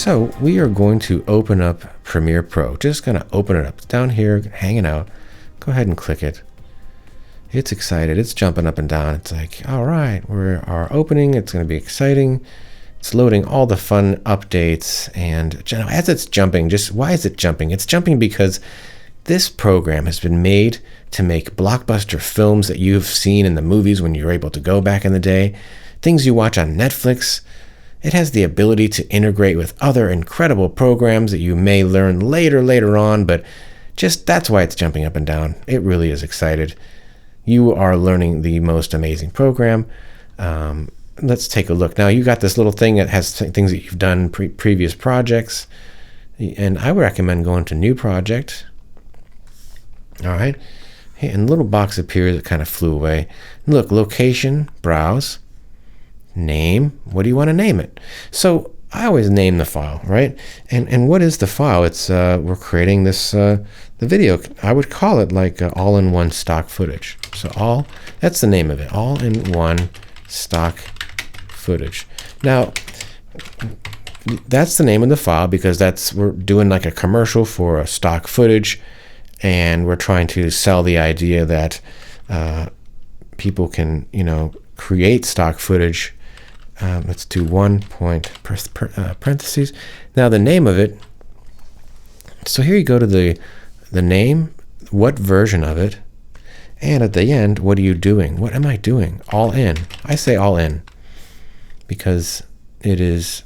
So we are going to open up Premiere Pro. Just going to open it up. It's down here, hanging out. Go ahead and click it. It's excited. It's jumping up and down. It's like, all right, we're our opening. It's going to be exciting. It's loading all the fun updates. And as it's jumping, why is it jumping? It's jumping because this program has been made to make blockbuster films that you've seen in the movies when you were able to go back in the day, things you watch on Netflix. It has the ability to integrate with other incredible programs that you may learn later on, but that's why it's jumping up and down. It really is excited. You are learning the most amazing program. Let's take a look. Now, you got this little thing that has things that you've done previous projects, and I would recommend going to New Project. All right. Hey, and a little box appears. It kind of flew away. Look, location, browse. Name, what do you want to name it? So I always name the file, right? And what is the file? It's we're creating this the video. I would call it like all-in-one stock footage. So that's the name of it, all-in-one stock footage. Now that's the name of the file because we're doing like a commercial for a stock footage, and we're trying to sell the idea that people can create stock footage. Let's do 1 point parentheses. Now the name of it. So here you go to the name, what version of it, and at the end, what are you doing? What am I doing? All in. I say all in because it is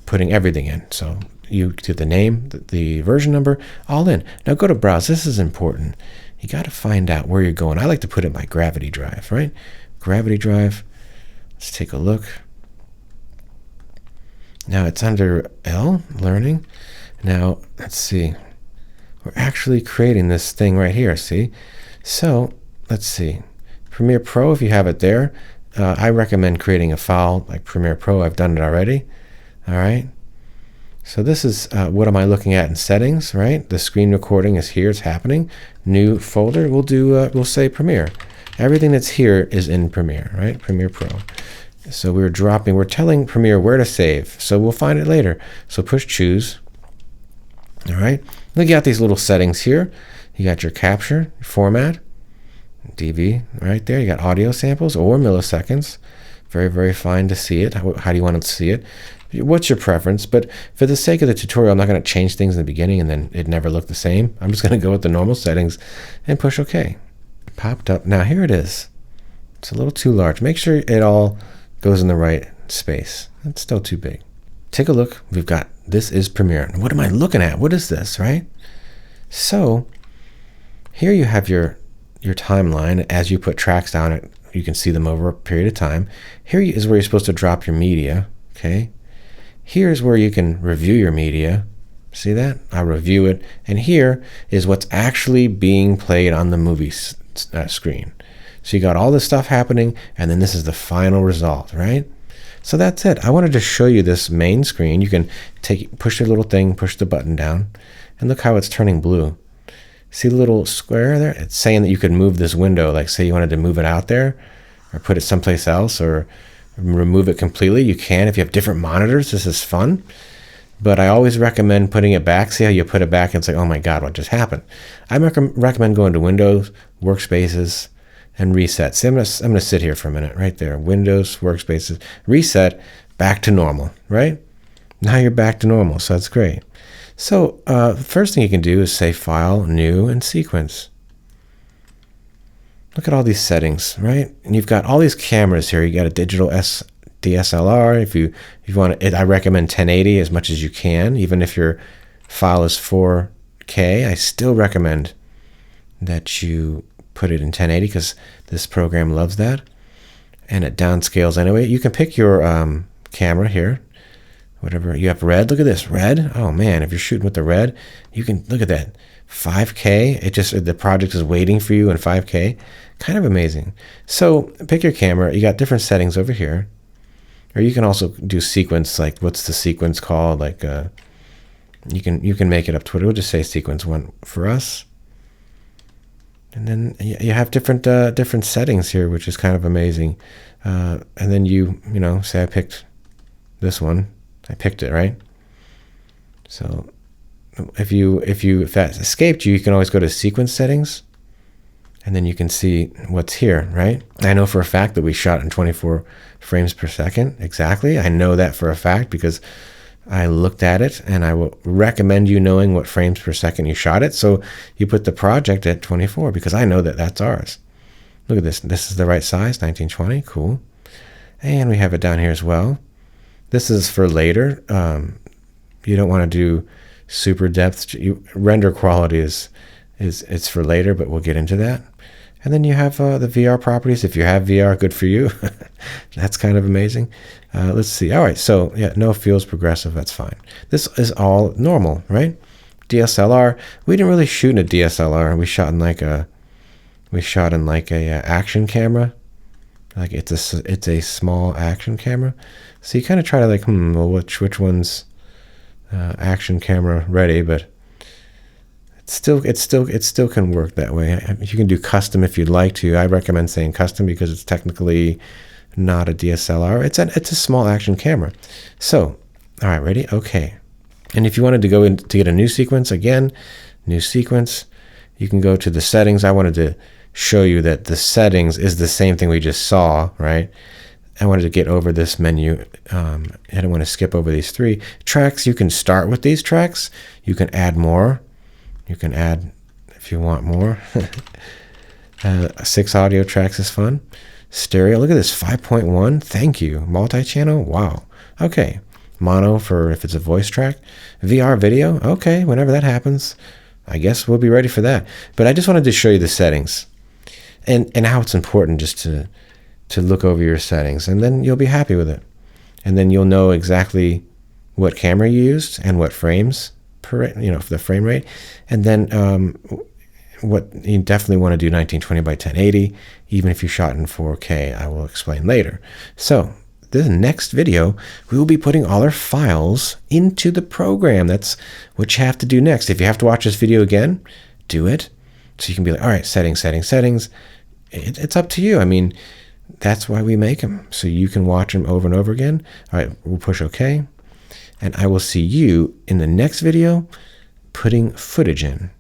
putting everything in. So you do the name, the version number, all in. Now go to browse. This is important. You got to find out where you're going. I like to put it in my Gravity Drive, right? Gravity Drive. Let's take a look. Now it's under L, learning. Now, let's see. We're actually creating this thing right here, see? So, let's see. Premiere Pro, if you have it there, I recommend creating a file like Premiere Pro. I've done it already. All right. So this is what am I looking at in settings, right? The screen recording is here. It's happening. New folder. We'll say Premiere. Everything that's here is in Premiere, right? Premiere Pro. So we're telling Premiere where to save. So we'll find it later. So push choose. All right. Look, you got these little settings here. You got your capture, format, DV right there. You got audio samples or milliseconds. Very, very fine to see it. How do you want to see it? What's your preference? But for the sake of the tutorial, I'm not going to change things in the beginning and then it never looked the same. I'm just going to go with the normal settings and push OK. Popped up. Now here it is. It's a little too large. Make sure it all goes in the right space. It's still too big. Take a look. We've got, this is Premiere. What am I looking at? What is this, right? So here you have your timeline. As you put tracks down, you can see them over a period of time. Here is where you're supposed to drop your media, okay? Here's where you can review your media. See that? I review it. And here is what's actually being played on the movie screen. So you got all this stuff happening, and then this is the final result, right? So that's it. I wanted to show you this main screen. You can push the little thing, push the button down, and look how it's turning blue. See the little square there? It's saying that you could move this window, like say you wanted to move it out there, or put it someplace else, or remove it completely. You can if you have different monitors. This is fun. But I always recommend putting it back. See how you put it back and it's like, oh my God, what just happened? I recommend going to Windows, Workspaces, and reset. See, I'm gonna sit here for a minute, right there. Windows, Workspaces, reset, back to normal, right? Now you're back to normal, so that's great. So first thing you can do is say File, New, and Sequence. Look at all these settings, right? And you've got all these cameras here. You got a digital DSLR. If you want it, I recommend 1080 as much as you can. Even if your file is 4K, I still recommend that you put it in 1080 because this program loves that, and it downscales anyway. You can pick your camera here, whatever you have. Red, look at this red. Oh man, if you're shooting with the red, you can look at that 5K. The project is waiting for you in 5K. Kind of amazing. So pick your camera. You got different settings over here, or you can also do sequence. Like what's the sequence called? Like you can make it up to it. We'll just say sequence 1 for us. And then you have different settings here, which is kind of amazing. And then you say I picked this one. I picked it, right? So if that escaped you, you can always go to sequence settings, and then you can see what's here, right? I know for a fact that we shot in 24 frames per second. Exactly. I know that for a fact because I looked at it, and I will recommend you knowing what frames per second you shot it. So you put the project at 24 because I know that that's ours. Look at this. This is the right size, 1920. Cool. And we have it down here as well. This is for later. You don't want to do super depth. Render quality it's for later, but we'll get into that. And then you have the VR properties. If you have VR, good for you. That's kind of amazing. Let's see. All right, so yeah, no fields, progressive, that's fine. This is all normal, right? DSLR. We didn't really shoot in a DSLR. We shot in like a action camera. Like it's a small action camera. So you kind of try to like, well, which one's action camera ready, but it still can work that way. You can do custom if you'd like to. I recommend saying custom because it's technically not a DSLR. It's a small action camera. So, all right, ready? Okay. And if you wanted to go in to get a new sequence, again, new sequence, you can go to the settings. I wanted to show you that the settings is the same thing we just saw, right? I wanted to get over this menu. I didn't want to skip over these 3 tracks. You can start with these tracks. You can add more. You can add if you want more. 6 audio tracks is fun. Stereo, look at this, 5.1. Thank you. Multi-channel, wow. Okay. Mono for if it's a voice track. VR video, okay, whenever that happens, I guess we'll be ready for that. But I just wanted to show you the settings and how it's important just to look over your settings, and then you'll be happy with it. And then you'll know exactly what camera you used and what frames per, for the frame rate. And then what you definitely want to do 1920 by 1080, even if you shot in 4K. I will explain later. So the next video, we will be putting all our files into the program. That's what you have to do next. If you have to watch this video again, do it. So you can be like, all right, settings. It's up to you. I mean, that's why we make them, so you can watch them over and over again. All right, we'll push OK. And I will see you in the next video putting footage in.